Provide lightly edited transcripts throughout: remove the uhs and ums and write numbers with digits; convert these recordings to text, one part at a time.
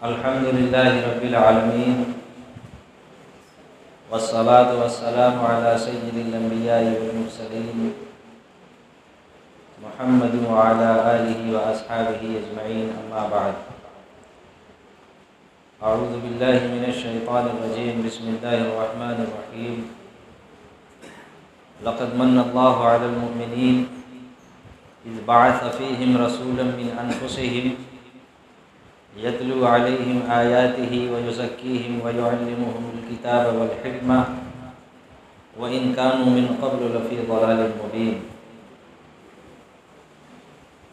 الحمد لله رب العالمين والصلاة والسلام على سيد الأنبياء والمرسلين محمد وعلى آله وأصحابه أجمعين أما بعد أعوذ بالله من الشيطان الرجيم بسم الله الرحمن الرحيم لقد من الله على المؤمنين إذ بعث فيهم رسولا من أنفسهم يتلو عليهم آياته ويزكيهم ويعلمهم الكتاب والحكمة وإن كانوا من قبل لفي ضلال مبين.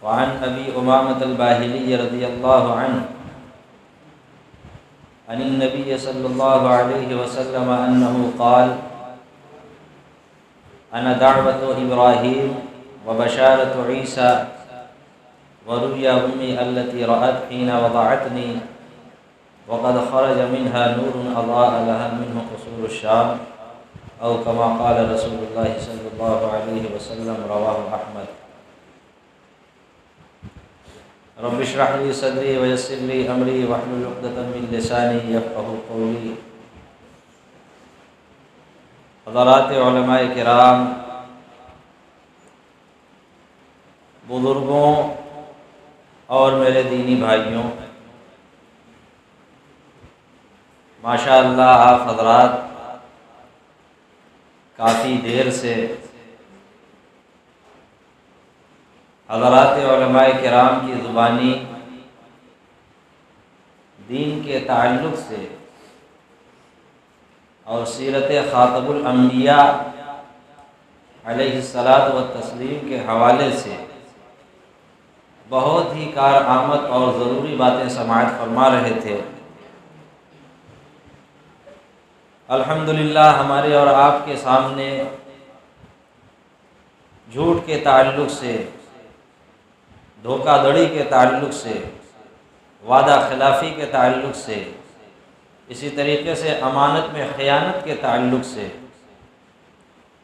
وعن أبي أمامة الباهلي رضي الله عنه عن النبي صلى الله عليه وسلم أنه قال: أنا دعوة إبراهيم وبشارة عيسى ورؤيا أمي التي رأت حين وضعتني وقد خرج منها نور أضاء لها منه قصور الشام أو كما قال رسول الله صلى الله عليه وسلم. رواه أحمد. رب اشرح لي صدري ويسر لي أمري واحلل عقدة من لساني يفقهوا قولي. حضرات علماء کرام، بزرگوں اور میرے دینی بھائیوں، ماشاء اللہ آپ حضرات کافی دیر سے حضرات علماء کرام کی زبانی دین کے تعلق سے اور سیرت خاتم الانبیاء علیہ الصلاۃ والتسلیم کے حوالے سے بہت ہی کارآمد اور ضروری باتیں سماعت فرما رہے تھے. الحمدللہ ہمارے اور آپ کے سامنے جھوٹ کے تعلق سے، دھوکہ دڑی کے تعلق سے، وعدہ خلافی کے تعلق سے، اسی طریقے سے امانت میں خیانت کے تعلق سے،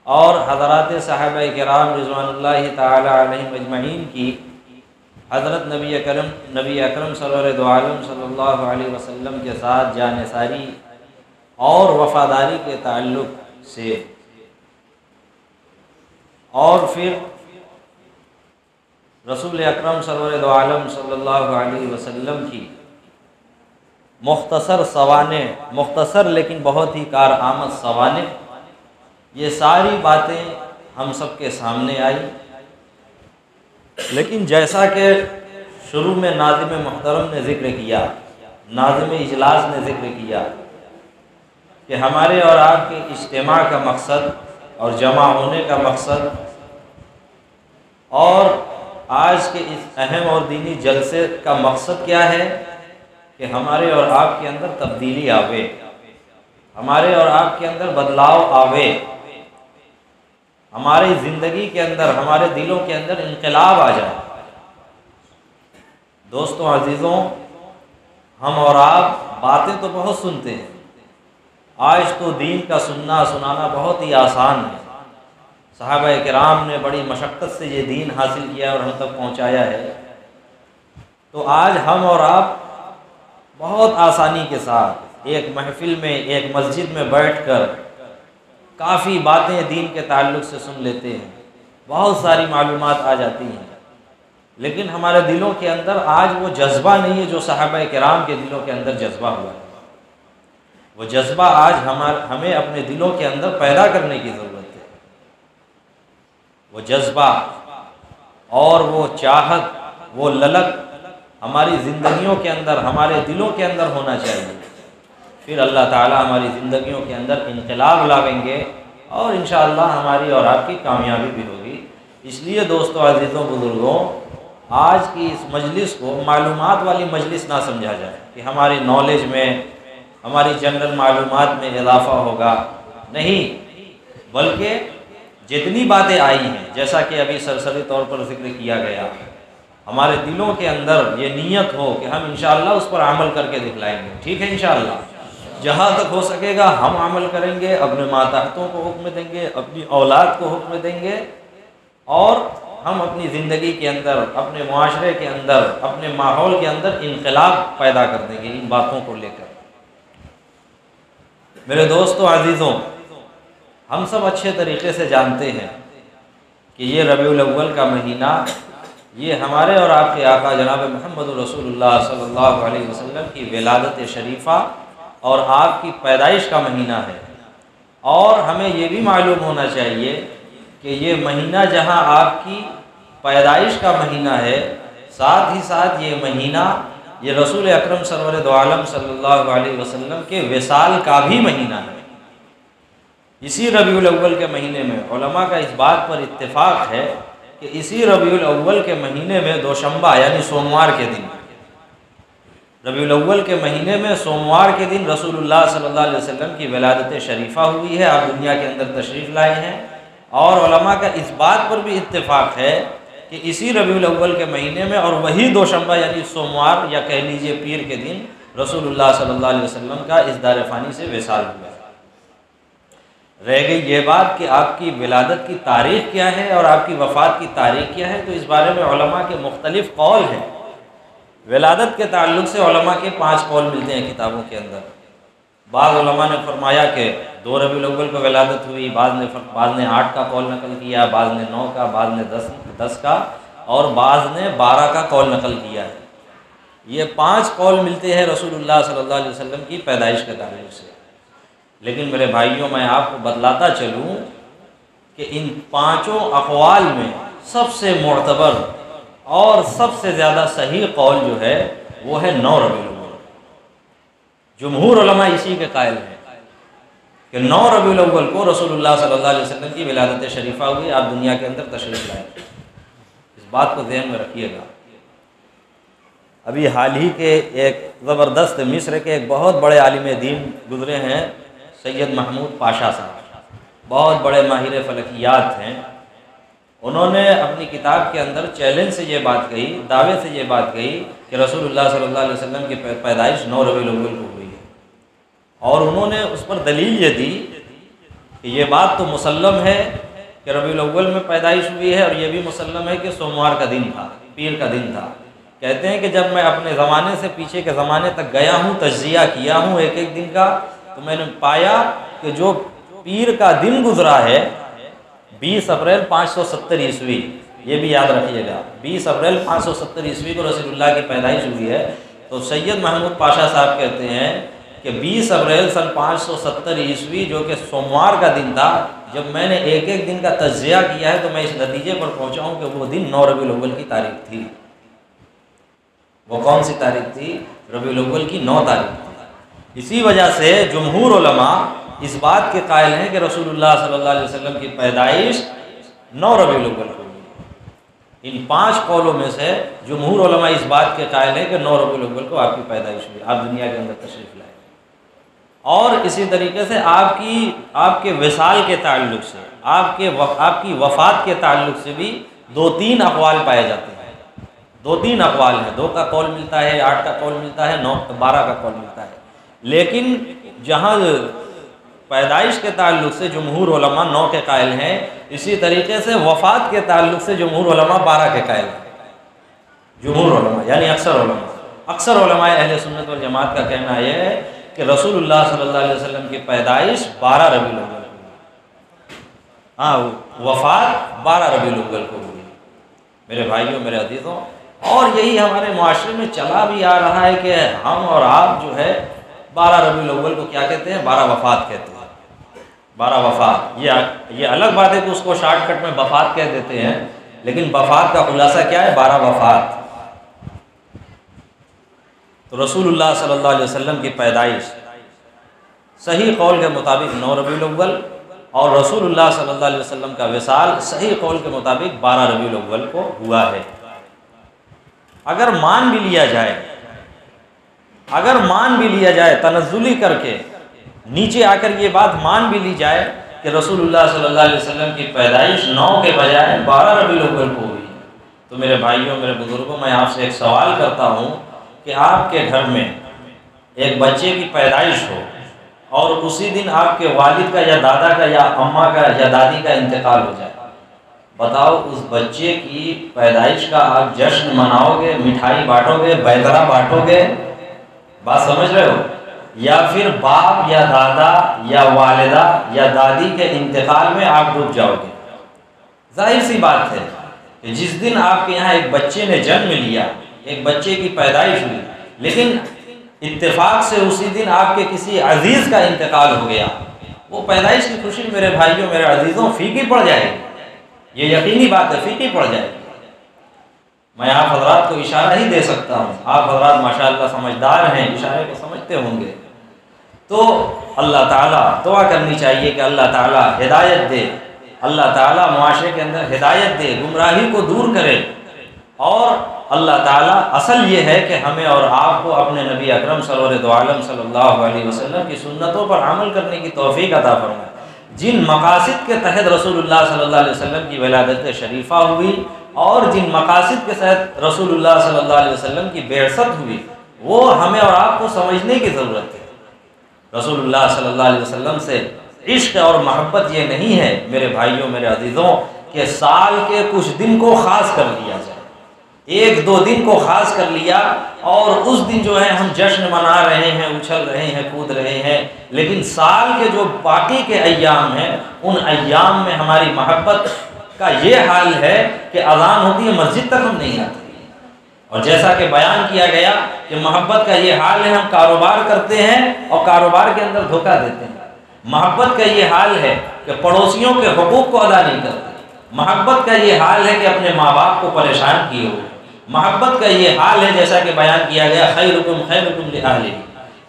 اور حضرات صحابہ کرام رضوان اللہ تعالی علیہم اجمعین کی حضرت نبی اکرم صلی اللہ علیہ وسلم کے ساتھ جانثاری اور وفاداری کے تعلق سے، اور پھر رسول اکرم صلی اللہ علیہ وسلم کی مختصر لیکن بہت ہی کارآمد سوانح، یہ ساری باتیں ہم سب کے سامنے آئی. لیکن جیسا کہ شروع میں ناظم محترم نے ذکر کیا، ناظم اجلاس نے ذکر کیا کہ ہمارے اور آپ کے اجتماع کا مقصد اور جمع ہونے کا مقصد اور آج کے اس اہم اور دینی جلسے کا مقصد کیا ہے کہ ہمارے اور آپ کے اندر تبدیلی آوے، ہمارے اور آپ کے اندر بدلاؤ آوے، ہماری زندگی کے اندر، ہمارے دلوں کے اندر انقلاب آ جائے. دوستوں عزیزوں، ہم اور آپ باتیں تو بہت سنتے ہیں، آج تو دین کا سنانا بہت ہی آسان ہے. صحابہ کرام نے بڑی مشقت سے یہ دین حاصل کیا اور ہم تک پہنچایا ہے. تو آج ہم اور آپ بہت آسانی کے ساتھ ایک محفل میں، ایک مسجد میں بیٹھ کر کافی باتیں دین کے تعلق سے سن لیتے ہیں، بہت ساری معلومات آ جاتی ہیں، لیکن ہمارے دلوں کے اندر آج وہ جذبہ نہیں ہے جو صحابہ کرام کے دلوں کے اندر جذبہ ہوا ہے. وہ جذبہ آج ہمیں اپنے دلوں کے اندر پیدا کرنے کی ضرورت ہے. وہ جذبہ اور وہ چاہت، وہ للک ہماری زندگیوں کے اندر، ہمارے دلوں کے اندر ہونا چاہیے. پھر اللہ تعالیٰ ہماری زندگیوں کے اندر انقلاب لاویں گے اور انشاءاللہ ہماری اور آپ کی کامیابی بھی ہوگی. اس لیے دوستوں عزیزوں بزرگوں، آج کی اس مجلس کو معلومات والی مجلس نہ سمجھا جائے کہ ہماری نالج میں، ہماری جنرل معلومات میں اضافہ ہوگا، نہیں، بلکہ جتنی باتیں آئی ہیں جیسا کہ ابھی سرسری طور پر ذکر کیا گیا، ہمارے دلوں کے اندر یہ نیت ہو کہ ہم انشاءاللہ اس پر عمل کر کے دکھلائیں گے. ٹھیک ہے، انشاءاللہ جہاں تک ہو سکے گا ہم عمل کریں گے، اپنے ماتحتوں کو حکم دیں گے، اپنی اولاد کو حکم دیں گے، اور ہم اپنی زندگی کے اندر، اپنے معاشرے کے اندر، اپنے ماحول کے اندر انقلاب پیدا کر دیں گے ان باتوں کو لے کر۔ میرے دوستوں عزیزوں، ہم سب اچھے طریقے سے جانتے ہیں کہ یہ ربیع الاول کا مہینہ یہ ہمارے اور آپ کے آقا جناب محمد رسول اللہ صلی اللہ علیہ وسلم کی ولادت شریفہ اور آپ کی پیدائش کا مہینہ ہے۔ اور ہمیں یہ بھی معلوم ہونا چاہیے کہ یہ مہینہ جہاں آپ کی پیدائش کا مہینہ ہے، ساتھ ہی ساتھ یہ مہینہ یہ رسول اکرم سرور دو عالم صلی اللہ علیہ وسلم کے وصال کا بھی مہینہ ہے۔ اسی ربیع الاول کے مہینے میں علماء کا اس بات پر اتفاق ہے کہ اسی ربیع الاول کے مہینے میں دوشنبہ یعنی سوموار کے دن، ربیع الاول کے مہینے میں سوموار کے دن رسول اللہ صلی اللہ علیہ وسلم کی ولادت شریفہ ہوئی ہے، آپ دنیا کے اندر تشریف لائے ہیں۔ اور علماء کا اس بات پر بھی اتفاق ہے کہ اسی ربیع الاول کے مہینے میں اور وہی دوشنبہ یعنی سوموار یا کہہ لیجئے پیر کے دن رسول اللہ صلی اللہ علیہ وسلم کا اس دار فانی سے وصال ہوا۔ رہ گئی یہ بات کہ آپ کی ولادت کی تاریخ کیا ہے اور آپ کی وفات کی تاریخ کیا ہے، تو اس بارے میں علماء کے مختلف قول ہیں۔ ولادت کے تعلق سے علماء کے 5 قول ملتے ہیں کتابوں کے اندر۔ بعض علماء نے فرمایا کہ 2 ربیع الاول کو ولادت ہوئی، بعض نے 8 کا قول نقل کیا، بعض نے 9 کا، بعض نے 10 کا، اور بعض نے 12 کا قول نقل کیا ہے۔ یہ 5 قول ملتے ہیں رسول اللہ صلی اللہ علیہ وسلم کی پیدائش کے تعلق سے۔ لیکن میرے بھائیوں، میں آپ کو بتلاتا چلوں کہ ان 5 اقوال میں سب سے معتبر اور سب سے زیادہ صحیح قول جو ہے وہ ہے 9 ربیع الاول۔ جمہور علماء اسی کے قائل ہیں کہ 9 ربیع الاول کو رسول اللہ صلی اللہ علیہ وسلم کی ولادت شریفہ ہوئی، آپ دنیا کے اندر تشریف لائے۔ اس بات کو ذہن میں رکھیے گا۔ ابھی حال ہی کے ایک زبردست مصر کے ایک بہت بڑے عالم دین گزرے ہیں، سید محمود پاشا صاحب، بہت بڑے ماہر فلکیات ہیں۔ انہوں نے اپنی کتاب کے اندر چیلنج سے یہ بات کہی، دعوے سے یہ بات کہی کہ رسول اللہ صلی اللہ علیہ وسلم کی پیدائش 9 ربیع الاول کو ہوئی ہے۔ اور انہوں نے اس پر دلیل یہ دی کہ یہ بات تو مسلم ہے کہ ربیع الاول میں پیدائش ہوئی ہے، اور یہ بھی مسلم ہے کہ سوموار کا دن تھا، پیر کا دن تھا۔ کہتے ہیں کہ جب میں اپنے زمانے سے پیچھے کے زمانے تک گیا ہوں، تجزیہ کیا ہوں ایک ایک دن کا، تو میں نے پایا کہ جو پیر کا دن گزرا ہے 20 اپریل 570 عیسوی، یہ بھی یاد رکھیے گا، 20 اپریل 570 عیسوی کو رسول اللہ کی پیدائش ہوئی ہے۔ تو سید محمود پاشا صاحب کہتے ہیں کہ 20 اپریل سن 570 عیسوی جو کہ سوموار کا دن تھا، جب میں نے ایک ایک دن کا تجزیہ کیا ہے تو میں اس نتیجے پر پہنچا ہوں کہ وہ دن 9 ربیع الاول کی تاریخ تھی۔ وہ کون سی تاریخ تھی؟ ربیع الاول کی 9 تاریخ تھی۔ اسی وجہ سے جمہور علماء اس بات کے قائل ہیں کہ رسول اللہ صلی اللہ علیہ وسلم کی پیدائش 9 ربیع الاول کو ہوئی۔ ان 5 قولوں میں سے جمہور علماء اس بات کے قائل ہیں کہ 9 ربیع الاول کو آپ کی پیدائش ہوئی، آپ دنیا کے اندر تشریف لائے۔ اور اسی طریقے سے آپ کے وصال کے تعلق سے، آپ کی وفات کے تعلق سے بھی 2-3 اقوال پائے جاتے ہیں۔ 2-3 اقوال ہیں، 2 کا قول ملتا ہے، 8 کا قول ملتا ہے، 12 کا قول ملتا ہے۔ لیکن جہاں پیدائش کے تعلق سے جمہور علماء 9 کے قائل ہیں، اسی طریقے سے وفات کے تعلق سے جمہور علماء 12 کے قائل ہیں۔ جمہور علماء یعنی اکثر علماء اہل سنت والجماعت کا کہنا یہ ہے کہ رسول اللہ صلی اللہ علیہ وسلم کی پیدائش 12 ربیع الاول کو ہوئی، وفات 12 ربیع الاول کو ہوئی۔ میرے بھائیوں، میرے عزیزوں، اور یہی ہمارے معاشرے میں چلا بھی آ رہا ہے کہ ہم اور آپ جو ہے 12 ربیع الاول کو کیا کہتے ہیں؟ 12 وفات کہتے ہیں۔ 12 وفات، یہ الگ بات ہے کہ اس کو شارٹ کٹ میں وفات کہہ دیتے ہیں، لیکن وفات کا خلاصہ کیا ہے؟ 12 وفات۔ تو رسول اللہ صلی اللہ علیہ وسلم کی پیدائش صحیح قول کے مطابق 9 ربیع الاول، اور رسول اللہ صلی اللہ علیہ وسلم کا وصال صحیح قول کے مطابق 12 ربیع الاول کو ہوا ہے۔ اگر مان بھی لیا جائے تنزلی کر کے نیچے آ کر یہ بات مان بھی لی جائے کہ رسول اللہ صلی اللہ علیہ وسلم کی پیدائش 9 کے بجائے 12 ربیع الاول کو ہوئی، تو میرے بھائیوں، میرے بزرگوں، میں آپ سے ایک سوال کرتا ہوں کہ آپ کے گھر میں ایک بچے کی پیدائش ہو اور اسی دن آپ کے والد کا یا دادا کا یا اماں کا یا دادی کا انتقال ہو جائے، بتاؤ اس بچے کی پیدائش کا آپ جشن مناؤ گے، مٹھائی بانٹو گے، بیدرا بانٹو گے، بات سمجھ رہے ہو؟ یا پھر باپ یا دادا یا والدہ یا دادی کے انتقال میں آپ ڈوب جاؤ گے؟ ظاہر سی بات ہے کہ جس دن آپ کے یہاں ایک بچے نے جنم لیا، ایک بچے کی پیدائش ہوئی، لیکن اتفاق سے اسی دن آپ کے کسی عزیز کا انتقال ہو گیا، وہ پیدائش کی خوشی میرے بھائیوں، میرے عزیزوں، پھیکی پڑ جائے گی، یہ یقینی بات ہے، پھیکی پڑ جائے گی۔ میں آپ حضرات کو اشارہ ہی دے سکتا ہوں، آپ حضرات ماشاءاللہ سمجھدار ہیں، اشارے کو سمجھتے ہوں گے۔ تو اللہ تعالیٰ دعا کرنی چاہیے کہ اللہ تعالیٰ ہدایت دے، اللہ تعالیٰ معاشرے کے اندر ہدایت دے، گمراہی کو دور کرے، اور اللہ تعالیٰ اصل یہ ہے کہ ہمیں اور آپ کو اپنے نبی اکرم سرور دو عالم صلی اللہ علیہ وسلم کی سنتوں پر عمل کرنے کی توفیق عطا فرمائے۔ جن مقاصد کے تحت رسول اللہ صلی اللہ علیہ وسلم کی ولادت شریفہ ہوئی اور جن مقاصد کے تحت رسول اللہ صلی اللہ علیہ وسلم کی بعثت ہوئی، وہ ہمیں اور آپ کو سمجھنے کی ضرورت ہے۔ رسول اللہ صلی اللہ علیہ وسلم سے عشق اور محبت یہ نہیں ہے میرے بھائیوں، میرے عزیزوں، کہ سال کے کچھ دن کو خاص کر لیا جائے، ایک دو دن کو خاص کر لیا اور اس دن جو ہے ہم جشن منا رہے ہیں، اچھل رہے ہیں، کود رہے ہیں، لیکن سال کے جو باقی کے ایام ہیں ان ایام میں ہماری محبت کا یہ حال ہے کہ اذان ہوتی ہے مسجد تک ہم نہیں آتے، اور جیسا کہ بیان کیا گیا کہ محبت کا یہ حال ہے ہم کاروبار کرتے ہیں اور کاروبار کے اندر دھوکہ دیتے ہیں، محبت کا یہ حال ہے کہ پڑوسیوں کے حقوق کو ادا نہیں کرتے، محبت کا یہ حال ہے کہ اپنے ماں باپ کو پریشان کیے ہو، محبت کا یہ حال ہے جیسا کہ بیان کیا گیا خیرکم خیرکم لأہلہ،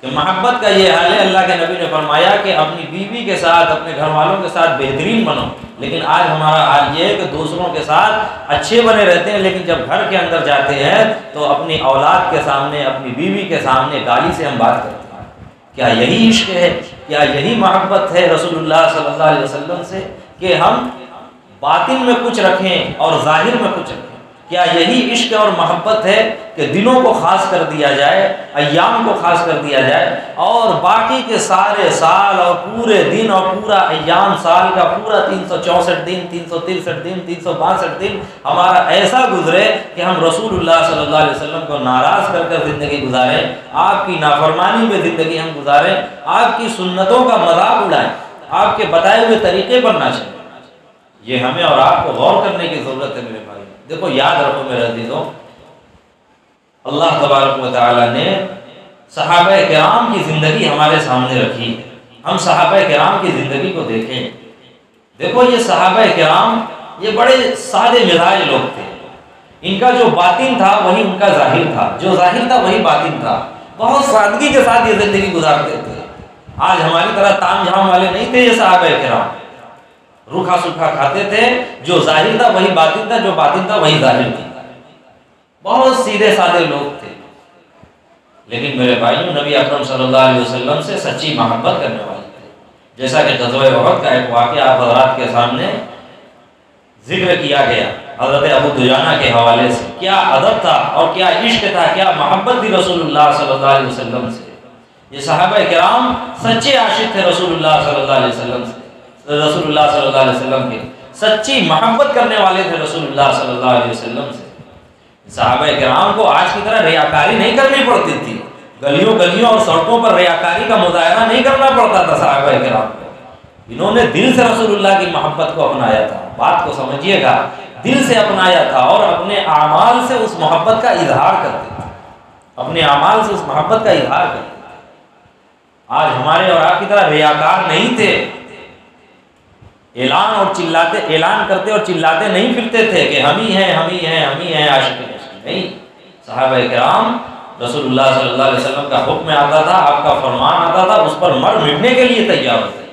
کہ محبت کا یہ حال ہے، اللہ کے نبی نے فرمایا کہ اپنی بیوی کے ساتھ، اپنے گھر والوں کے ساتھ بہترین بنو، لیکن آج ہمارا حال یہ ہے کہ دوسروں کے ساتھ اچھے بنے رہتے ہیں، لیکن جب گھر کے اندر جاتے ہیں تو اپنی اولاد کے سامنے، اپنی بیوی کے سامنے گالی سے ہم بات کرتے ہیں۔ کیا یہی عشق ہے؟ کیا یہی محبت ہے رسول اللہ صلی اللہ علیہ وسلم سے کہ ہم باطن میں کچھ رکھیں اور ظاہر میں کچھ رکھیں؟ کیا یہی عشق اور محبت ہے کہ دنوں کو خاص کر دیا جائے، ایام کو خاص کر دیا جائے، اور باقی کے سارے سال اور پورے دن اور پورا ایام، سال کا پورا 364 دن، 363 دن، 362 دن ہمارا ایسا گزرے کہ ہم رسول اللہ صلی اللہ علیہ وسلم کو ناراض کر کر زندگی گزاریں، آپ کی نافرمانی میں زندگی ہم گزاریں، آپ کی سنتوں کا مذاق اڑائیں، آپ کے بتائے ہوئے طریقے پر نہ چلیں؟ یہ ہمیں اور آپ کو غور کرنے کی ضرورت ہے میرے بھائی۔ دیکھو یاد رکھو میرے عزیزوں، اللہ تبارک و تعالیٰ نے صحابہ کرام کی زندگی ہمارے سامنے رکھی، ہم صحابہ کرام کی زندگی کو دیکھیں۔ دیکھو یہ صحابہ کرام یہ بڑے سادے مزاج لوگ تھے، ان کا جو باطن تھا وہی ان کا ظاہر تھا، جو ظاہر تھا وہی باطن تھا، بہت سادگی کے ساتھ یہ زندگی گزارتے تھے۔ آج ہماری طرح تام جھام والے نہیں تھے یہ صحابہ کرام، روکھا سوکھا کھاتے تھے، جو ظاہر تھا وہی باطن تھا، جو باطن تھا وہی ظاہر تھا، بہت سیدھے سادے لوگ تھے، لیکن میرے بھائیوں نبی اکرم صلی اللہ علیہ وسلم سے سچی محبت کرنے والے تھے۔ جیسا کہ غزوہ احد کا ایک واقعہ آپ حضرات کے سامنے ذکر کیا گیا حضرت ابو دجانہ کے حوالے سے، کیا ادب تھا اور کیا عشق تھا، کیا محبت تھی رسول اللہ صلی اللہ علیہ وسلم سے۔ یہ صحابہ کرام سچے عاشق تھے رسول اللہ صلی اللہ علیہ وسلم سے، رسول اللہ صلی اللہ علیہ وسلم کے سچی محبت کرنے والے تھے رسول اللہ صلی اللہ علیہ وسلم سے۔ صحابہ کرام کو آج کی طرح ریاکاری نہیں کرنی پڑتی تھی، گلیوں اور سڑکوں پر ریاکاری کا مظاہرہ نہیں کرنا پڑتا تھا صحابہ کرام کو، انہوں نے دل سے رسول اللہ کی محبت کو اپنایا تھا، بات کو سمجھیے گا، دل سے اپنایا تھا اور اپنے اعمال سے اس محبت کا اظہار کرتے تھے، اپنے اعمال سے اس محبت کا اظہار کرتے تھے۔ آج ہمارے اور آپ کی طرح ریاکار نہیں تھے، اعلان کرتے اور چلاتے نہیں پھرتے تھے کہ ہم ہی ہیں، ہم ہی ہیں، ہم ہی ہیں عاشق رسول، نہیں، صحابہ کرام رسول اللہ صلی اللہ علیہ وسلم کا حکم آتا تھا، آپ کا فرمان آتا تھا، اس پر مر مٹنے کے لیے تیار ہوتے،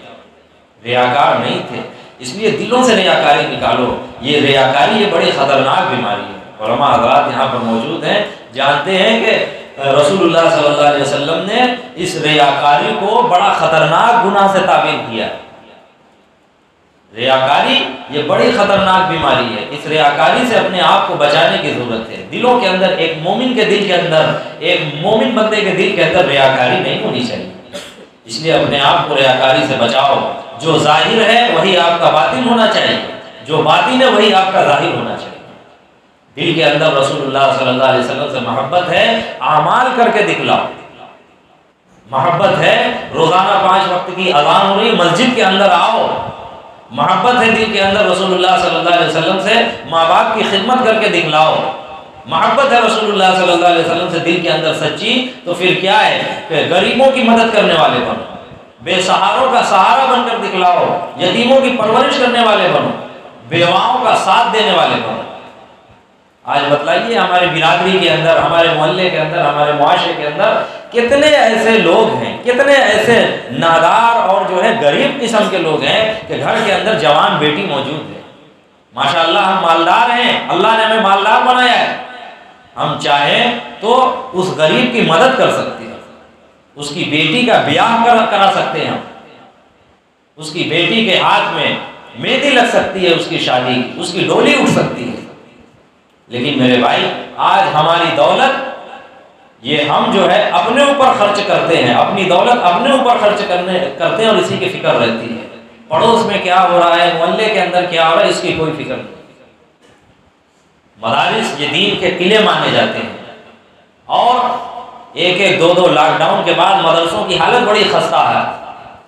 ریاکار نہیں تھے۔ اس لیے دلوں سے ریاکاری نکالو، یہ ریاکاری یہ بڑی خطرناک بیماری ہے۔ علماء حضرات یہاں پر موجود ہیں، جانتے ہیں کہ رسول اللہ صلی اللہ علیہ وسلم نے اس ریاکاری کو بڑا خطرناک گناہ سے تعبیر کیا۔ ریاکاری یہ بڑی خطرناک بیماری ہے، اس ریاکاری سے اپنے آپ کو بچانے کی ضرورت ہے۔ دلوں کے اندر، ایک مومن کے دل کے اندر، ایک مومن بندے کے دل کے اندر ریاکاری نہیں ہونی چاہیے، اس لیے اپنے آپ کو ریاکاری سے بچاؤ۔ جو ظاہر ہے وہی آپ کا باطن ہونا چاہیے، جو باطن ہے وہی آپ کا ظاہر ہونا چاہیے۔ دل کے اندر رسول اللہ صلی اللہ علیہ وسلم سے محبت ہے، اعمال کر کے دکھلاؤ۔ محبت ہے، روزانہ 5 وقت کی اذان ہو رہی، مسجد کے اندر آؤ۔ محبت ہے دل کے اندر رسول اللہ صلی اللہ علیہ وسلم سے، ماں باپ کی خدمت کر کے دکھلاؤ۔ محبت ہے رسول اللہ صلی اللہ علیہ وسلم سے دل کے اندر سچی، تو پھر کیا ہے کہ غریبوں کی مدد کرنے والے بنو، بے سہاروں کا سہارا بن کر دکھلاؤ، یتیموں کی پرورش کرنے والے بنو، بیواؤں کا ساتھ دینے والے بنو۔ آج بتلائیے ہمارے برادری کے اندر، ہمارے محلے کے اندر، ہمارے معاشرے کے اندر کتنے ایسے لوگ ہیں، کتنے ایسے نادار اور جو ہے غریب قسم کے لوگ ہیں کہ گھر کے اندر جوان بیٹی موجود ہے۔ ماشاءاللہ ہم مالدار ہیں، اللہ نے ہمیں مالدار بنایا ہے، ہم چاہیں تو اس غریب کی مدد کر سکتے ہیں، اس کی بیٹی کا بیاہ کرا سکتے ہیں، اس کی بیٹی کے ہاتھ میں مہندی لگ سکتی ہے، اس کی شادی کی، اس کی ڈولی اٹھ سکتی ہے۔ لیکن میرے بھائی آج ہماری دولت یہ ہم جو ہے اپنے اوپر خرچ کرتے ہیں، اپنی دولت اپنے اوپر خرچ کرتے ہیں اور اسی کی فکر رہتی ہے، پڑوس میں کیا ہو رہا ہے، محلے کے اندر کیا ہو رہا ہے، اس کی کوئی فکر نہیں۔ مدارس یہ دین کے قلعے مانے جاتے ہیں، اور 1-2 لاک ڈاؤن کے بعد مدرسوں کی حالت بڑی خستہ ہے۔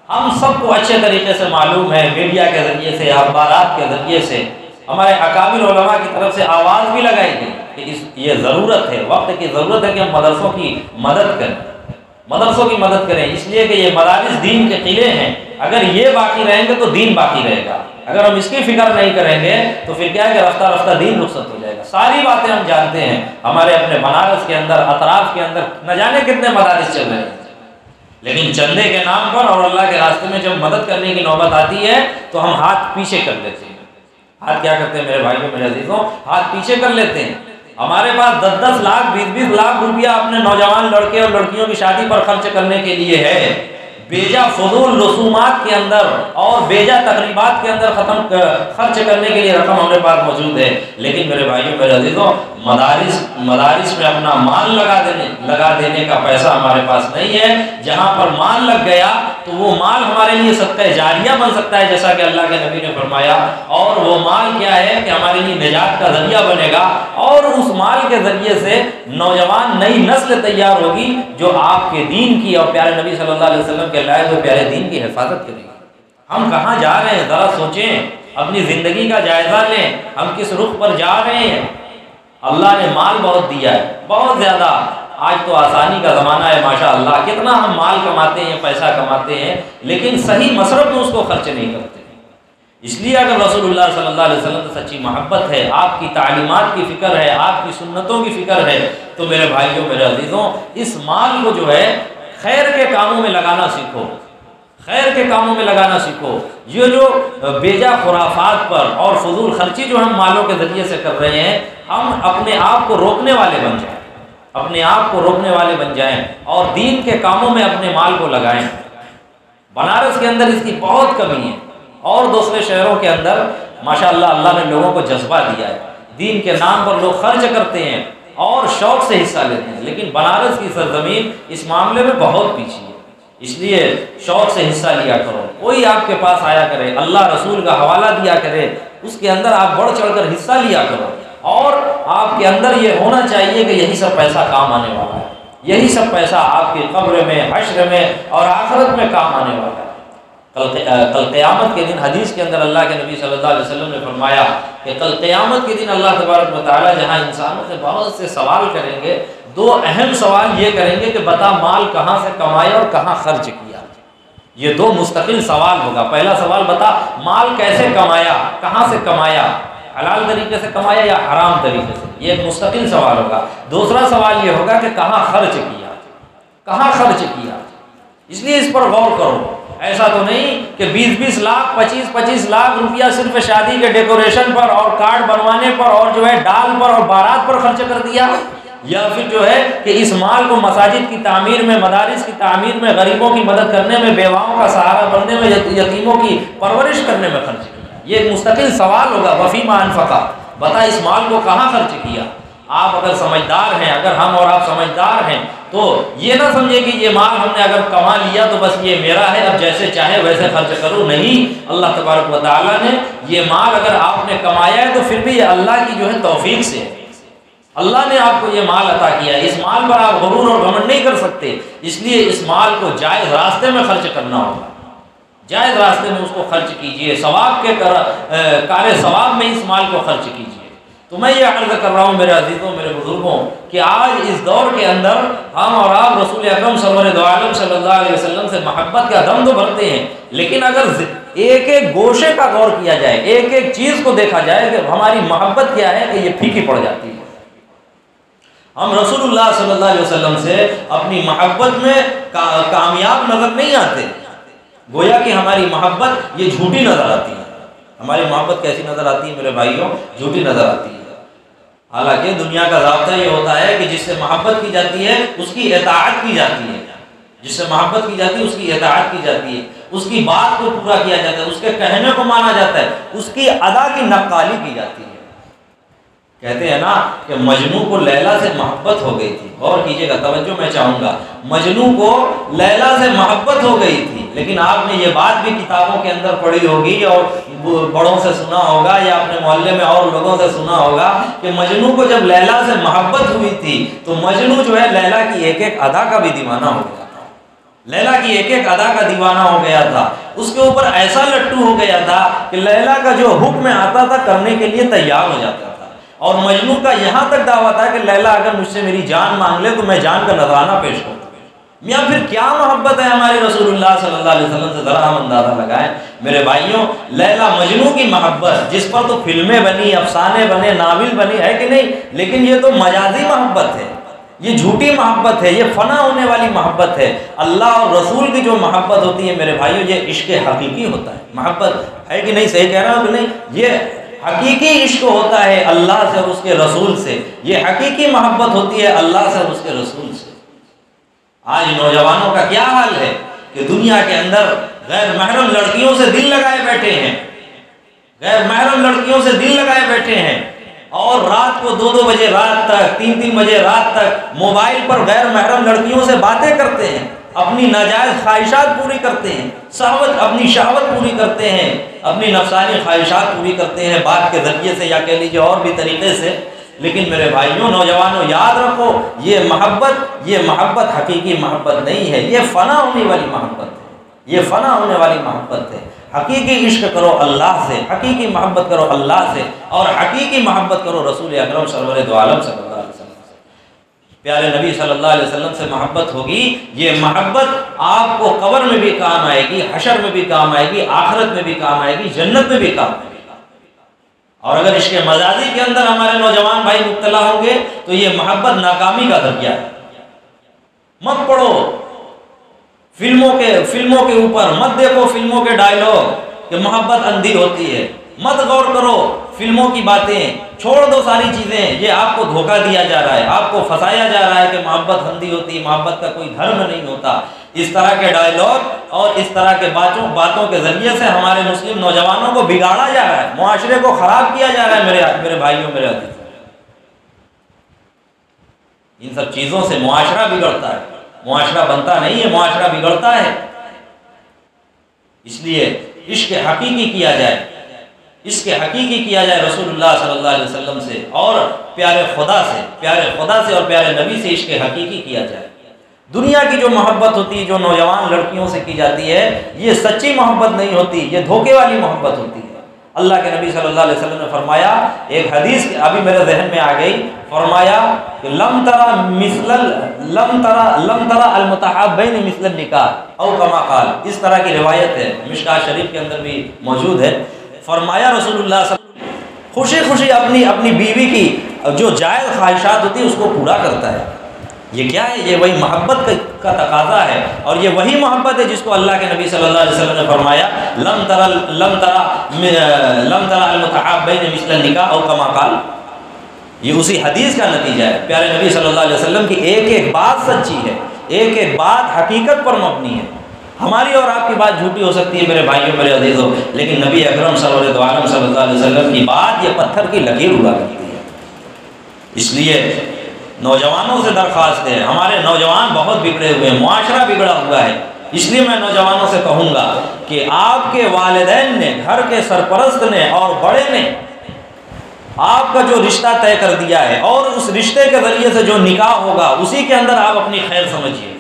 ہم سب کو اچھے طریقے سے معلوم ہے، میڈیا کے ذریعے سے، اخبارات کے ذریعے سے، ہمارے اکابر علماء کی طرف سے آواز بھی لگائی گئی کہ یہ ضرورت ہے، وقت کی ضرورت ہے کہ ہم مدرسوں کی مدد کریں، مدرسوں کی مدد کریں، اس لیے کہ یہ مدارس دین کے قلعے ہیں۔ اگر یہ باقی رہیں گے تو دین باقی رہے گا، اگر ہم اس کی فکر نہیں کریں گے تو پھر کیا ہے کہ رفتہ رفتہ دین رخصت ہو جائے گا۔ ساری باتیں ہم جانتے ہیں، ہمارے اپنے بنارس کے اندر، اطراف کے اندر نہ جانے کتنے مدارس چل رہے ہیں، لیکن چندے کے نام پر اور اللہ کے راستے میں جب مدد کرنے کی نوبت آتی ہے تو ہم ہاتھ پیچھے کر لیتے ہیں۔ ہاتھ کیا کرتے ہیں میرے بھائیوں، میرے عزیزوں، ہاتھ پیچھے کر لیتے ہیں۔ ہمارے پاس 10-10 لاکھ 20-20 لاکھ روپیہ اپنے نوجوان لڑکے اور لڑکیوں کی شادی پر خرچ کرنے کے لیے ہے، بیجا فضول رسومات کے اندر اور بیجا تقریبات کے اندر خرچ کرنے کے لیے رقم ہمارے پاس موجود ہے، لیکن میرے بھائیوں میرے عزیزوں مدارس میں اپنا مال لگا دینے کا پیسہ ہمارے پاس نہیں ہے۔ جہاں پر مال لگ گیا تو وہ مال ہمارے لیے صدقہ جاریہ بن سکتا ہے، جیسا کہ اللہ کے نبی نے فرمایا، اور وہ مال کیا ہے کہ ہمارے لیے نجات کا ذریعہ بنے گا، اور اس مال کے ذریعے سے نوجوان نئی نسل تیار ہوگی جو آپ کے دین کی اور پیارے نبی صلی اللہ علیہ وسلم کے لائے ہوئے پیارے دین کی حفاظت کرے گی۔ ہم کہاں جا رہے ہیں ذرا سوچیں، اپنی زندگی کا جائزہ لیں، ہم کس رخ پر جا رہے ہیں۔ اللہ نے مال بہت دیا ہے، بہت زیادہ، آج تو آسانی کا زمانہ ہے ماشاءاللہ، کتنا ہم مال کماتے ہیں، پیسہ کماتے ہیں، لیکن صحیح مصرف میں اس کو خرچ نہیں کرتے۔ اس لیے اگر رسول اللہ صلی اللہ علیہ وسلم سے سچی محبت ہے، آپ کی تعلیمات کی فکر ہے، آپ کی سنتوں کی فکر ہے، تو میرے بھائیوں میرے عزیزوں اس مال کو جو ہے خیر کے کاموں میں لگانا سیکھو، خیر کے کاموں میں لگانا سیکھو۔ یہ جو بیجا خرافات پر اور فضول خرچی جو ہم مالوں کے ذریعے سے کر رہے ہیں، ہم اپنے آپ کو روکنے والے بن جائیں، اپنے آپ کو روکنے والے بن جائیں اور دین کے کاموں میں اپنے مال کو لگائیں۔ بنارس کے اندر اس کی بہت کمی ہے، اور دوسرے شہروں کے اندر ماشاءاللہ اللہ نے لوگوں کو جذبہ دیا ہے، دین کے نام پر لوگ خرچ کرتے ہیں اور شوق سے حصہ لیتے ہیں، لیکن بنارس کی سرزمین اس معاملے میں بہت پیچھے ہے۔ اس لیے شوق سے حصہ لیا کرو، کوئی آپ کے پاس آیا کرے، اللہ رسول کا حوالہ دیا کرے، اس کے اندر آپ بڑھ چڑھ کر حصہ لیا کرو، اور آپ کے اندر یہ ہونا چاہیے کہ یہی سب پیسہ کام آنے والا ہے، یہی سب پیسہ آپ کی قبر میں، حشر میں اور آخرت میں کام آنے والا ہے۔ کل قیامت کے دن حدیث کے اندر اللہ کے نبی صلی اللہ علیہ وسلم نے فرمایا کہ کل قیامت کے دن اللہ تبارک و تعالیٰ جہاں انسانوں سے بہت سے سوال کریں گے، 2 اہم سوال یہ کریں گے کہ بتا مال کہاں سے کمایا اور کہاں خرچ کیا۔ یہ 2 مستقل سوال ہوگا۔ پہلا سوال بتا مال کیسے کمایا، کہاں سے کمایا، حلال طریقے سے کمایا یا حرام طریقے سے، یہ ایک مستقل سوال ہوگا۔ دوسرا سوال یہ ہوگا کہ کہاں خرچ کیا، کہاں خرچ کیا۔ اس لیے اس پر غور کرو، ایسا تو نہیں کہ 20-20 لاکھ 25-25 لاکھ روپیہ صرف شادی کے ڈیکوریشن پر اور کارڈ بنوانے پر اور جو ہے ڈال پر اور بارات پر خرچ کر دیا، یا پھر جو ہے کہ اس مال کو مساجد کی تعمیر میں، مدارس کی تعمیر میں، غریبوں کی مدد کرنے میں، بیواؤں کا سہارا بننے میں، یتیموں کی پرورش کرنے میں خرچ کیا۔ یہ ایک مستقل سوال ہوگا، وفیما انفقا، بتا اس مال کو کہاں خرچ کیا۔ آپ اگر سمجھدار ہیں، اگر ہم اور آپ سمجھدار ہیں، تو یہ نہ سمجھے کہ یہ مال ہم نے اگر کما لیا تو بس یہ میرا ہے، اب جیسے چاہے ویسے خرچ کرو. نہیں، اللہ تبارک و تعالیٰ نے یہ مال اگر آپ نے کمایا ہے تو پھر بھی یہ اللہ کی جو ہے توفیق سے ہے. اللہ نے آپ کو یہ مال عطا کیا ہے. اس مال پر آپ غرور اور گھمنڈ نہیں کر سکتے. اس لیے اس مال کو جائز راستے میں خرچ کرنا ہوگا. جائز راستے میں اس کو خرچ کیجئے، ثواب کے کار ثواب میں اس مال کو خرچ کیجئے. تو میں یہ عرض کر رہا ہوں میرے عزیزوں، میرے بزرگوں، کہ آج اس دور کے اندر ہم اور آپ رسول اکرم صلی اللہ علیہ وسلم سے محبت کا دم تو بھرتے ہیں، لیکن اگر ایک ایک گوشے کا غور کیا جائے، ایک ایک چیز کو دیکھا جائے کہ ہماری محبت کیا ہے، کہ یہ پھیکی پڑ جاتی ہے. ہم رسول اللہ صلی اللہ علیہ وسلم سے اپنی محبت میں کامیاب نظر نہیں آتے. گویا کہ ہماری محبت یہ جھوٹی نظر آتی ہے. ہماری محبت کیسی نظر آتی ہے میرے بھائیوں؟ جھوٹی نظر آتی ہے. حالانکہ دنیا کا ضابطہ یہ ہوتا ہے کہ جس سے محبت کی جاتی ہے اس کی اطاعت کی جاتی ہے. جس سے محبت کی جاتی ہے اس کی اطاعت کی جاتی ہے، اس کی بات کو پورا کیا جاتا ہے، اس کے کہنے کو مانا جاتا ہے، اس کی ادا کی نقالی کی جاتی ہے. کہتے ہیں نا کہ مجنوں کو لیلا سے محبت ہو گئی تھی. غور کیجئے گا، توجہ میں چاہوں گا. مجنوں کو لیلا سے محبت ہو گئی تھی، لیکن آپ نے یہ بات بھی کتابوں کے اندر پڑھی ہوگی اور بڑوں سے سنا ہوگا یا اپنے محلے میں اور لوگوں سے سنا ہوگا کہ مجنوں کو جب لیلا سے محبت ہوئی تھی تو مجنوں جو ہے لیلا کی ایک ایک ادا کا بھی دیوانہ ہو گیا تھا. لیلا کی ایک ایک ادا کا دیوانہ ہو گیا تھا. اس کے اوپر ایسا لٹو ہو گیا تھا کہ لیلا کا جو حکم آتا تھا کرنے کے لیے تیار ہو جاتا تھا. اور مجنوں کا یہاں تک دعویٰ تھا کہ لیلا اگر مجھ سے میری جان مانگ لے تو میں جان کا نذرانہ پیش کروں. میاں پھر کیا محبت ہے ہمارے رسول اللہ صلی اللہ علیہ وسلم سے، ذرا ہم اندازہ لگائیں میرے بھائیوں. لیلا مجنوں کی محبت جس پر تو فلمیں بنی، افسانے بنے، ناول بنی، ہے کہ نہیں؟ لیکن یہ تو مجازی محبت ہے، یہ جھوٹی محبت ہے، یہ فنا ہونے والی محبت ہے. اللہ اور رسول کی جو محبت ہوتی ہے میرے بھائیوں، یہ عشق حقیقی ہوتا ہے. محبت ہے کہ نہیں؟ صحیح کہہ رہا ہوں کہ نہیں؟ یہ حقیقی عشق ہوتا ہے اللہ سے اور اس کے رسول سے. یہ حقیقی محبت ہوتی ہے اللہ سے اور اس کے رسول سے. آج نوجوانوں کا کیا حال ہے کہ دنیا کے اندر غیر محرم لڑکیوں سے دل لگائے بیٹھے ہیں، غیر محرم لڑکیوں سے دل لگائے بیٹھے ہیں، اور رات کو 2-2 بجے رات تک، 3-3 بجے رات تک موبائل پر غیر محرم لڑکیوں سے باتیں کرتے ہیں، اپنی ناجائز خواہشات پوری کرتے ہیں، اپنی شہوت پوری کرتے ہیں، اپنی نفسانی خواہشات پوری کرتے ہیں بات کے ذریعے سے یا کہہ لیجیے اور بھی طریقے سے. لیکن میرے بھائیوں، نوجوانوں، یاد رکھو یہ محبت حقیقی محبت نہیں ہے، یہ فنا ہونے والی محبت ہے. یہ فنا ہونے والی محبت ہے. حقیقی عشق کرو اللہ سے، حقیقی محبت کرو اللہ سے، اور حقیقی محبت کرو رسول اکرم سرور دو عالم صلی اللہ علیہ وسلم سے. پیارے نبی صلی اللہ علیہ وسلم سے محبت ہوگی، یہ محبت آپ کو قبر میں بھی کام آئے گی، حشر میں بھی کام آئے گی، آخرت میں بھی کام آئے گی، جنت میں بھی کام آئے گی. اور اگر عشق مجازی کے اندر ہمارے نوجوان بھائی مبتلا ہوں گے تو یہ محبت ناکامی کا ذریعہ ہے. مت پڑھو فلموں کے اوپر، مت دیکھو فلموں کے ڈائلاگ کہ محبت اندھی ہوتی ہے. مت غور کرو فلموں کی باتیں، چھوڑ دو ساری چیزیں. یہ آپ کو دھوکہ دیا جا رہا ہے، آپ کو پھنسایا جا رہا ہے کہ محبت اندھی ہوتی ہے، محبت کا کوئی دھرم نہیں ہوتا. اس طرح کے ڈائلاگ اور اس طرح کے باتوں کے ذریعے سے ہمارے مسلم نوجوانوں کو بگاڑا جا رہا ہے، معاشرے کو خراب کیا جا رہا ہے. میرے بھائیوں، میرے عزیزوں، ان سب چیزوں سے معاشرہ بگڑتا ہے. معاشرہ بنتا نہیں ہے، معاشرہ بگڑتا ہے. اس لیے عشق حقیقی کیا جائے، عشق حقیقی کیا جائے رسول اللہ صلی اللہ علیہ وسلم سے اور پیارے خدا سے اور پیارے نبی سے عشق حقیقی کیا جائے. دنیا کی جو محبت ہوتی ہے، جو نوجوان لڑکیوں سے کی جاتی ہے، یہ سچی محبت نہیں ہوتی، یہ دھوکے والی محبت ہوتی ہے. اللہ کے نبی صلی اللہ علیہ وسلم نے فرمایا، ایک حدیث ابھی میرے ذہن میں آ گئی، فرمایا کہ لم ترى المتحابین مثل النکاح او کما قال. اس طرح کی روایت ہے، مشکاۃ شریف کے اندر بھی موجود ہے. فرمایا رسول اللہ صلی اللہ علیہ وسلم خوشی خوشی اپنی بیوی کی جو جائز خواہشات ہوتی ہے اس کو پورا کرتا ہے. یہ کیا ہے؟ یہ وہی محبت کا تقاضا ہے، اور یہ وہی محبت ہے جس کو اللہ کے نبی صلی اللہ علیہ وسلم نے فرمایا لم ترى المتحابین مثل النکاح او کما قال. یہ اسی حدیث کا نتیجہ ہے. پیارے نبی صلی اللہ علیہ وسلم کی ایک ایک بات سچی ہے، ایک ایک بات حقیقت پر مبنی ہے. ہماری اور آپ کی بات جھوٹی ہو سکتی ہے میرے بھائیوں، میرے عزیزوں، لیکن نبی اکرم صلی اللہ علیہ وسلم کی بات یہ پتھر کی لکیر اڑا کرتی ہے. اس لیے نوجوانوں سے درخواست ہے، ہمارے نوجوان بہت بگڑے ہوئے ہیں، معاشرہ بگڑا ہوا ہے، اس لیے میں نوجوانوں سے کہوں گا کہ آپ کے والدین نے، گھر کے سرپرست نے اور بڑے نے آپ کا جو رشتہ طے کر دیا ہے، اور اس رشتے کے ذریعے سے جو نکاح ہوگا اسی کے اندر آپ اپنی خیر سمجھیے،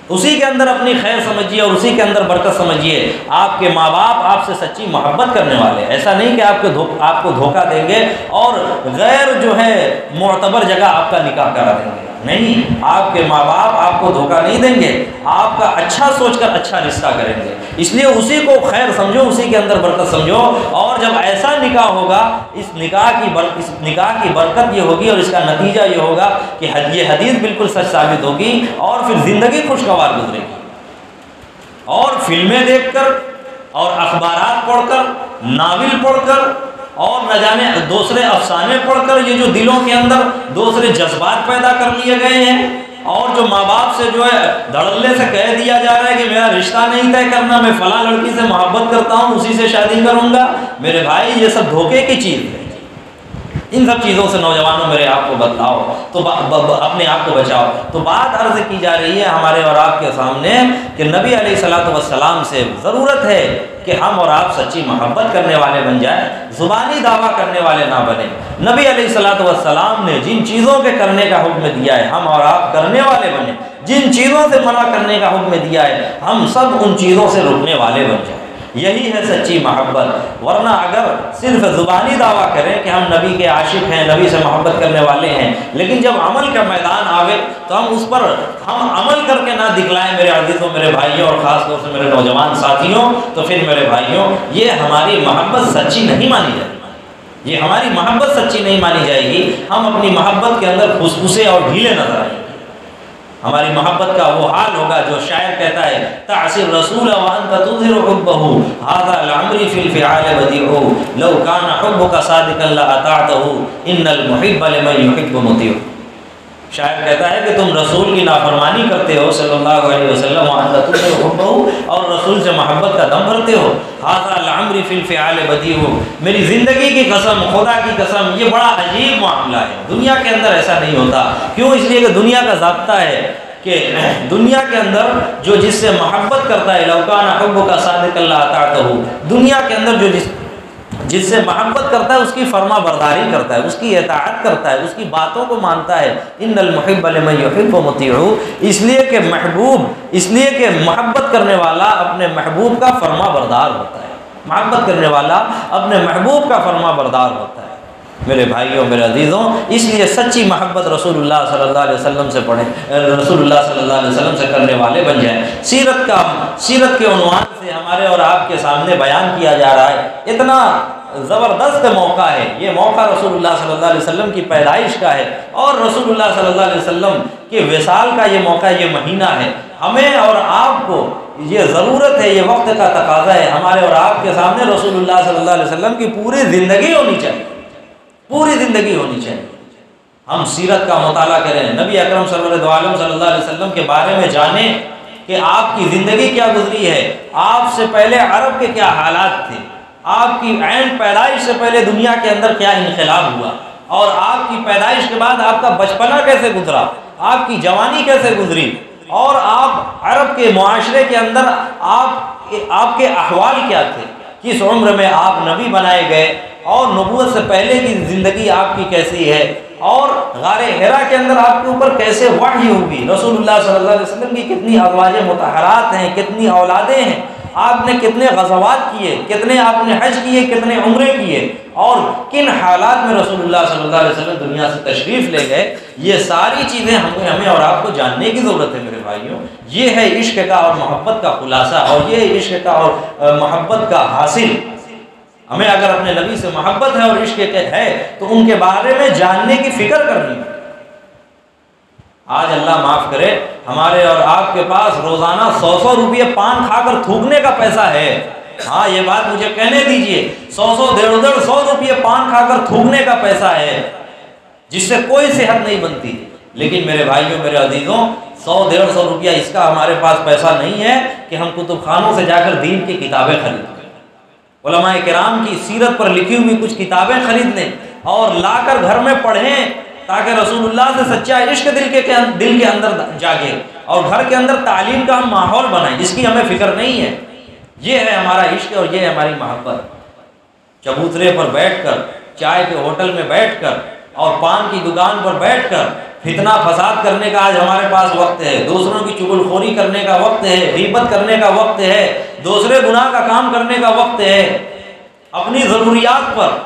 اسی کے اندر اپنی خیر سمجھیے اور اسی کے اندر برکت سمجھیے۔ آپ کے ماں باپ آپ سے سچی محبت کرنے والے، ایسا نہیں کہ آپ کو دھوکہ دیں گے اور غیر جو ہے معتبر جگہ آپ کا نکاح کرا دیں گے، نہیں، آپ کے ماں باپ آپ کو دھوکہ نہیں دیں گے، آپ کا اچھا سوچ کر اچھا رشتہ کریں گے، اس لیے اسی کو خیر سمجھو، اسی کے اندر برکت سمجھو، اور جب ایسا نکاح ہوگا اس نکاح کی برکت یہ ہوگی اور اس کا نتیجہ یہ ہوگا کہ یہ حدیث بالکل سچ ثابت ہوگی اور پھر زندگی خوشگوار گزرے گی۔ اور فلمیں دیکھ کر اور اخبارات پڑھ کر، ناول پڑھ کر اور نہ جانے دوسرے افسانے پڑھ کر یہ جو دلوں کے اندر دوسرے جذبات پیدا کر لیے گئے ہیں، اور جو ماں باپ سے جو ہے دھڑلے سے کہہ دیا جا رہا ہے کہ میرا رشتہ نہیں طے کرنا، میں فلاں لڑکی سے محبت کرتا ہوں، اسی سے شادی کروں گا، میرے بھائی یہ سب دھوکے کی چیز ہے۔ ان سب چیزوں سے نوجوانوں میرے آپ کو بتلاؤ، تو اپنے آپ کو بچاؤ۔ تو بات عرض کی جا رہی ہے ہمارے اور آپ کے سامنے کہ نبی علیہ الصلوۃ والسلام سے ضرورت ہے کہ ہم اور آپ سچی محبت کرنے والے بن جائیں، زبانی دعویٰ کرنے والے نہ بنیں۔ نبی علیہ الصلوۃ والسلام نے جن چیزوں کے کرنے کا حکم دیا ہے ہم اور آپ کرنے والے بنیں، جن چیزوں سے منع کرنے کا حکم دیا ہے ہم سب ان چیزوں سے رکنے والے بن جائیں، یہی ہے سچی محبت۔ ورنہ اگر صرف زبانی دعویٰ کریں کہ ہم نبی کے عاشق ہیں، نبی سے محبت کرنے والے ہیں، لیکن جب عمل کا میدان آوے تو ہم اس پر عمل کر کے نہ دکھلائیں میرے عزیزوں، میرے بھائیوں، اور خاص طور سے میرے نوجوان ساتھیوں، تو پھر میرے بھائیوں یہ ہماری محبت سچی نہیں مانی جائے گی، یہ ہماری محبت سچی نہیں مانی جائے گی، ہم اپنی محبت کے اندر پھسپھسے اور ڈھیلے نظر آئیں گے۔ ہماری محبت کا وہ حال ہوگا جو شاعر کہتا ہے تعصی الرسول وانت تظہر حبہ ھذا لعمری فی الفعال بدیع لو کان حبک صادقا لاطعته ان المحب لمن يحب مطیع۔ شاعر کہتا ہے کہ تم رسول کی نافرمانی کرتے ہو صلی اللہ علیہ وسلم، وانت تظہر حبہ، اور رسول سے محبت کا دم بھرتے ہو، ھذا لعمری فی الفعال بدیع، میری زندگی کی قسم، خدا کی قسم، یہ بڑا عجیب معاملہ ہے، دنیا کے اندر ایسا نہیں ہوتا۔ کیوں؟ اس لیے کہ دنیا کا ضابطہ ہے کہ دنیا کے اندر جو جس سے محبت کرتا ہے، لو کان حبک صادقا لاطعته، دنیا کے اندر جو جس سے محبت کرتا ہے اس کی فرما برداری کرتا ہے، اس کی اطاعت کرتا ہے، اس کی باتوں کو مانتا ہے۔ ان المحب لمن يحب مطیع، اس لیے کہ محبت کرنے والا اپنے محبوب کا فرما بردار ہوتا ہے، محبت کرنے والا اپنے محبوب کا فرما بردار ہوتا ہے۔ میرے بھائیوں، میرے عزیزوں، اس لیے سچی محبت رسول اللہ صلی اللہ علیہ وسلم سے پڑھیں، رسول اللہ صلی اللہ علیہ وسلم سے کرنے والے بن جائیں۔ سیرت کے عنوان سے ہمارے اور آپ کے سامنے بیان کیا جا رہا ہے، اتنا زبردست موقع ہے، یہ موقع رسول اللہ صلی اللہ علیہ وسلم کی پیدائش کا ہے، اور رسول اللہ صلی اللہ علیہ وسلم کے وصال کا یہ موقع، یہ مہینہ ہے۔ ہمیں اور آپ کو یہ ضرورت ہے، یہ وقت کا تقاضا ہے، ہمارے اور آپ کے سامنے رسول اللہ صلی اللہ علیہ وسلم کی پوری زندگی ہونی چاہیے، پوری زندگی ہونی چاہیے۔ ہم سیرت کا مطالعہ کریں، نبی اکرم صلی اللہ علیہ وسلم کے بارے میں جانیں کہ آپ کی زندگی کیا گزری ہے، آپ سے پہلے عرب کے کیا حالات تھے، آپ کی عین پیدائش سے پہلے دنیا کے اندر کیا انقلاب ہوا، اور آپ کی پیدائش کے بعد آپ کا بچپنا کیسے گزرا، آپ کی جوانی کیسے گزری، اور آپ عرب کے معاشرے کے اندر آپ کے احوال کیا تھے، کس عمر میں آپ نبی بنائے گئے، اور نبوت سے پہلے کی زندگی آپ کی کیسی ہے، اور غار حرا کے اندر آپ کے اوپر کیسے وحی ہوگی، رسول اللہ صلی اللہ علیہ وسلم کی کتنی ازواج مطہرات ہیں، کتنی اولادیں ہیں، آپ نے کتنے غزوات کیے، کتنے آپ نے حج کیے، کتنے عمرے کیے، اور کن حالات میں رسول اللہ صلی اللہ علیہ وسلم دنیا سے تشریف لے گئے، یہ ساری چیزیں ہمیں اور آپ کو جاننے کی ضرورت ہے میرے بھائیوں۔ یہ ہے عشق کا اور محبت کا خلاصہ، اور یہ عشق کا اور محبت کا حاصل۔ ہمیں اگر اپنے نبی سے محبت ہے اور عشق ہے تو ان کے بارے میں جاننے کی فکر کرنی ہے۔ آج اللہ معاف کرے ہمارے اور آپ کے پاس روزانہ 100 روپئے پان کھا کر تھوکنے کا پیسہ ہے، ہاں یہ بات مجھے کہنے دیجئے، 100 روپئے پان کھا کر تھوکنے کا پیسہ ہے، جس سے کوئی صحت نہیں بنتی۔ لیکن میرے بھائیوں، میرے عزیزوں، 100-150 روپیہ اس کا ہمارے پاس پیسہ نہیں ہے کہ ہم کتب خانوں سے جا کر دین کی کتابیں خریدیں، علماء کرام کی سیرت پر لکھی ہوئی کچھ کتابیں خرید لیں اور لا کر گھر میں پڑھیں، تاکہ رسول اللہ سے سچا عشق دل کے اندر جاگے، اور گھر کے اندر تعلیم کا ہم ماحول بنائیں، اس کی ہمیں فکر نہیں ہے۔ یہ ہے ہمارا عشق اور یہ ہے ہماری محبت۔ چبوترے پر بیٹھ کر، چائے کے ہوٹل میں بیٹھ کر اور پان کی دکان پر بیٹھ کر فتنہ فساد کرنے کا آج ہمارے پاس وقت ہے، دوسروں کی چغل خوری کرنے کا وقت ہے، غیبت کرنے کا وقت ہے، دوسرے گناہ کا کام کرنے کا وقت ہے، اپنی ضروریات پر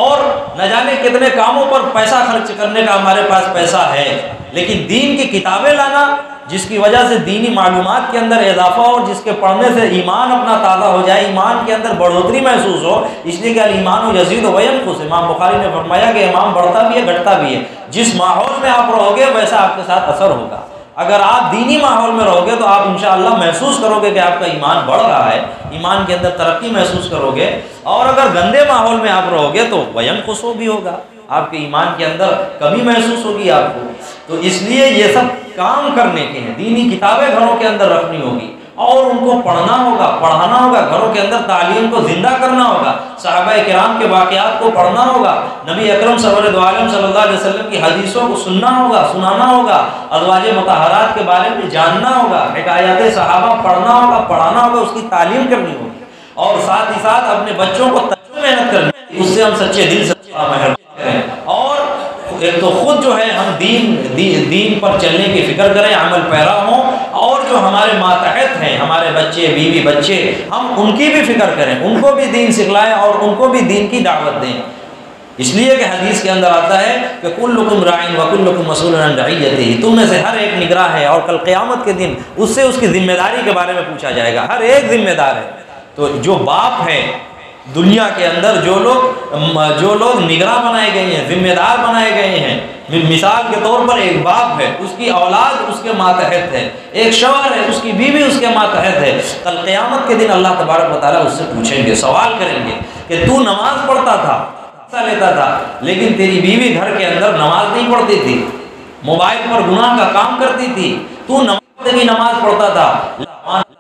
اور نہ جانے کتنے کاموں پر پیسہ خرچ کرنے کا ہمارے پاس پیسہ ہے، لیکن دین کی کتابیں لانا جس کی وجہ سے دینی معلومات کے اندر اضافہ ہو، جس کے پڑھنے سے ایمان اپنا تازہ ہو جائے، ایمان کے اندر بڑھوتری محسوس ہو، اس لیے کہ الایمان یزید و ینقص، امام بخاری نے فرمایا کہ ایمان بڑھتا بھی ہے گھٹتا بھی ہے، جس ماحول میں آپ رہو گے ویسا آپ کے ساتھ اثر ہوگا۔ اگر آپ دینی ماحول میں رہو گے تو آپ انشاءاللہ محسوس کرو گے کہ آپ کا ایمان بڑھ رہا ہے، ایمان کے اندر ترقی محسوس کرو گے، اور اگر گندے ماحول میں آپ رہو گے تو وینقص بھی ہوگا، آپ کے ایمان کے اندر کمی محسوس ہوگی آپ کو۔ تو اس لیے یہ سب کام کرنے کے ہیں، دینی کتابیں گھروں کے اندر رکھنی ہوگی اور ان کو پڑھنا ہوگا، پڑھانا ہوگا، گھروں کے اندر تعلیم کو زندہ کرنا ہوگا، صحابہ کرام کے واقعات کو پڑھنا ہوگا، نبی اکرم صلی اللہ علیہ وسلم کی حدیثوں کو سننا ہوگا، سنانا ہوگا، ازواج مطہرات کے بارے میں جاننا ہوگا، حکایات صحابہ پڑھنا ہوگا، پڑھانا ہوگا، اس کی تعلیم کرنی ہوگی، اور ساتھ ہی ساتھ اپنے بچوں کو محنت کرنی ہوگی، اس سے ہم سچے دل سے محنت کریں، اور ایک تو خود جو ہے ہم دین پر چلنے کی فکر کریں، عمل پیرا ہوں، اور جو ہمارے ماتحت ہیں، ہمارے بچے، بیوی، بچے، ہم ان کی بھی فکر کریں، ان کو بھی دین سکھلائیں اور ان کو بھی دین کی دعوت دیں۔ اس لیے کہ حدیث کے اندر آتا ہے کہ کلکم راعٍ وکلکم مسئول عن رعیتہ، تم میں سے ہر ایک نگراں ہے اور کل قیامت کے دن اس سے اس کی ذمہ داری کے بارے میں پوچھا جائے گا، ہر ایک ذمہ دار ہے۔ تو جو باپ ہے دنیا کے اندر، جو لوگ نگراں بنائے گئے ہیں، ذمہ دار بنائے گئے ہیں، مثال کے طور پر ایک باپ ہے، اس کی اولاد اس کے ماتحت ہے، ایک شوہر ہے، اس کی بیوی اس کے ماتحت ہے، کل قیامت کے دن اللہ تبارک و تعالیٰ اس سے پوچھیں گے، سوال کریں گے کہ تو نماز پڑھتا تھا، حصہ لیتا تھا، لیکن تیری بیوی گھر کے اندر نماز نہیں پڑھتی تھی، موبائل پر گناہ کا کام کرتی تھی، تو نماز پڑھتا تھا۔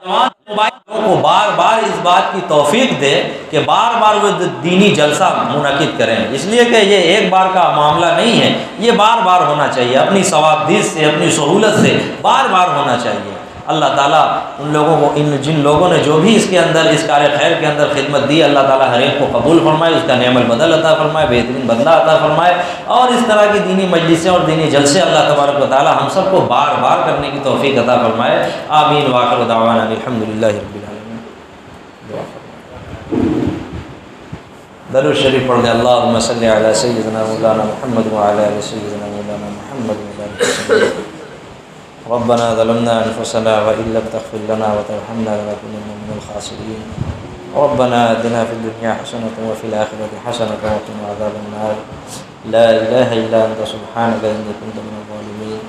موبائل کو بار بار اس بات کی توفیق دے کہ بار بار وہ دینی جلسہ منعقد کریں، اس لیے کہ یہ ایک بار کا معاملہ نہیں ہے، یہ بار بار ہونا چاہیے، اپنی ثوابدید سے، اپنی سہولت سے بار بار ہونا چاہیے۔ اللہ تعالیٰ ان لوگوں کو، جن لوگوں نے جو بھی اس کے اندر، اس کار خیر کے اندر خدمت دی، اللہ تعالیٰ ہر ایک کو قبول فرمائے، اس کا نعم البدل عطا فرمائے، بہترین بدلہ عطا فرمائے، اور اس طرح کی دینی مجلسیں اور دینی جلسے اللہ تبارک و تعالیٰ ہم سب کو بار بار کرنے کی توفیق عطا فرمائے۔ آمین وآخر دعوانا الحمدللہ رب العالمین۔ دعا فرمائے، درود شریف پڑھ لیں۔ اللہم صلی علی سیدنا مولانا محمد وعلی آل سیدنا مولانا محمد وبارک وسلم۔ ربنا ظلمنا انفسنا وان لم تغفر لنا وترحمنا لنكونن من الخاسرين۔ ربنا آتنا في الدنيا حسنة وفي الآخرة حسنة وقنا عذاب النار۔ لا إله إلا أنت سبحانك إني كنت من الظالمين۔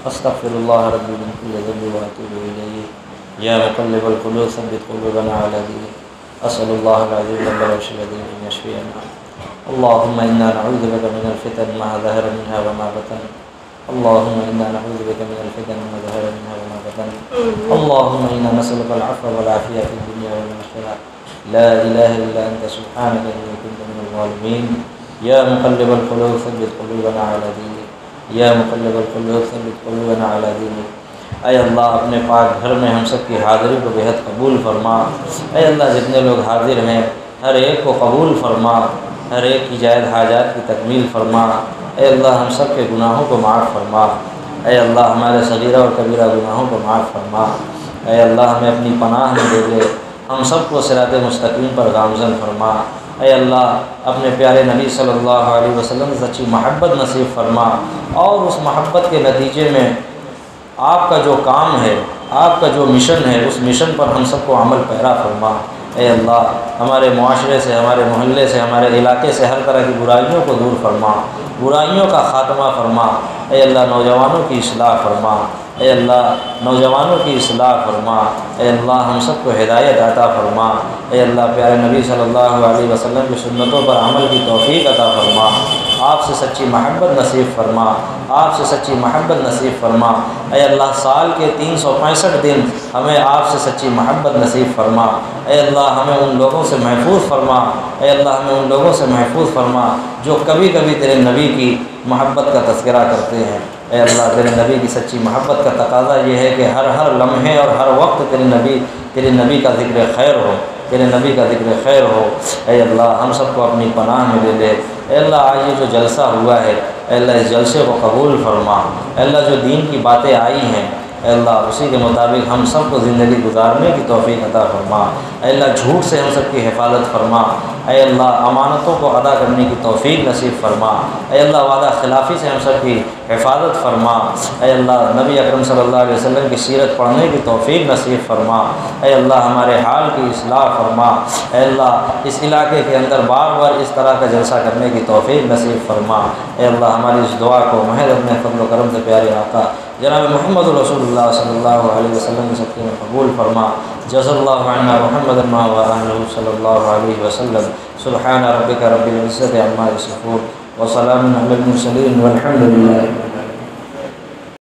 أستغفر الله ربي من كل ذنب وأتوب إليه۔ يا مقلب القلوب ثبت قلوبنا على دينك۔ أسأل الله العظيم رب العرش العظيم أن يشفينا۔ اللهم إنا نعوذ بك من الفتن ما ظهر منها وما بطن۔ اللهم إنا نعوذ بك من الفتن ما ظهر منها وما بطن۔ اللهم إنا نسألك العفو والعافية في الدنيا والآخرة۔ لا إله إلا أنت سبحانك إني كنت من الظالمين۔ يا مقلب القلوب ثبت قلوبنا على دينك۔ يا مقلب القلوب ثبت قلوبنا على دينك۔ اے اللہ اپنے پاک گھر میں ہم سب کی حاضری کو بہت قبول فرما۔ اے اللہ جتنے لوگ حاضر ہیں ہر ایک کو قبول فرما، ہر ایک کی جائز حاجات کی تکمیل فرما۔ اے اللہ ہم سب کے گناہوں کو معاف فرما۔ اے اللہ ہمارے صغیرہ اور کبیرہ گناہوں کو معاف فرما۔ اے اللہ ہمیں اپنی پناہ میں دے دے، ہم سب کو صراط مستقیم پر گامزن فرما۔ اے اللہ اپنے پیارے نبی صلی اللہ علیہ وسلم سے سچی محبت نصیب فرما، اور اس محبت کے نتیجے میں آپ کا جو کام ہے، آپ کا جو مشن ہے، اس مشن پر ہم سب کو عمل پیرا فرما۔ اے اللہ ہمارے معاشرے سے، ہمارے محلے سے، ہمارے علاقے سے ہر طرح کی برائیوں کو دور فرما، برائیوں کا خاتمہ فرما۔ اے اللہ نوجوانوں کی اصلاح فرما۔ اے اللہ نوجوانوں کی اصلاح فرما۔ اے اللہ ہم سب کو ہدایت عطا فرما۔ اے اللہ پیارے نبی صلی اللہ علیہ وسلم کی سنتوں پر عمل کی توفیق عطا فرما۔ آپ سے سچی محبت نصیب فرما، آپ سے سچی محبت نصیب فرما۔ اے اللہ سال کے 365 دن ہمیں آپ سے سچی محبت نصیب فرما۔ اے اللہ ہمیں ان لوگوں سے محفوظ فرما، اے اللہ ہمیں ان لوگوں سے محفوظ فرما جو کبھی کبھی تیرے نبی کی محبت کا تذکرہ کرتے ہیں۔ اے اللہ تیرے نبی کی سچی محبت کا تقاضا یہ ہے کہ ہر لمحے اور ہر وقت تیرے نبی کا ذکر خیر ہو، تیرے نبی کا ذکر خیر ہو۔ اے اللہ ہم سب کو اپنی پناہ میں لے لے۔ اے اللہ آج یہ جو جلسہ ہوا ہے، اے اللہ اس جلسے کو قبول فرما۔ اے اللہ جو دین کی باتیں آئی ہیں، اے اللہ اسی کے مطابق ہم سب کو زندگی گزارنے کی توفیق عطا فرما۔ اے اللہ جھوٹ سے ہم سب کی حفاظت فرما۔ اے اللہ امانتوں کو ادا کرنے کی توفیق نصیب فرما۔ اے اللہ وعدہ خلافی سے ہم سب کی حفاظت فرما۔ اے اللہ نبی اکرم صلی اللہ علیہ وسلم کی سیرت پڑھنے کی توفیق نصیب فرما۔ اے اللہ ہمارے حال کی اصلاح فرما۔ اے اللہ اس علاقے کے اندر بار بار اس طرح کا جلسہ کرنے کی توفیق نصیب فرما۔ اے اللہ ہماری اس دعا کو محض اپنے فضل و کرم سے پیارے آقا جناب محمد رسول اللہ صلی اللہ علیہ وسلم کی صدقے میں قبول فرما۔ جزا اللہ عنا محمد و آلہ صلی اللہ علیہ وسلم۔ سبحان ربک رب العزۃ عما یصفون وسلام علی المرسلین والحمد للہ۔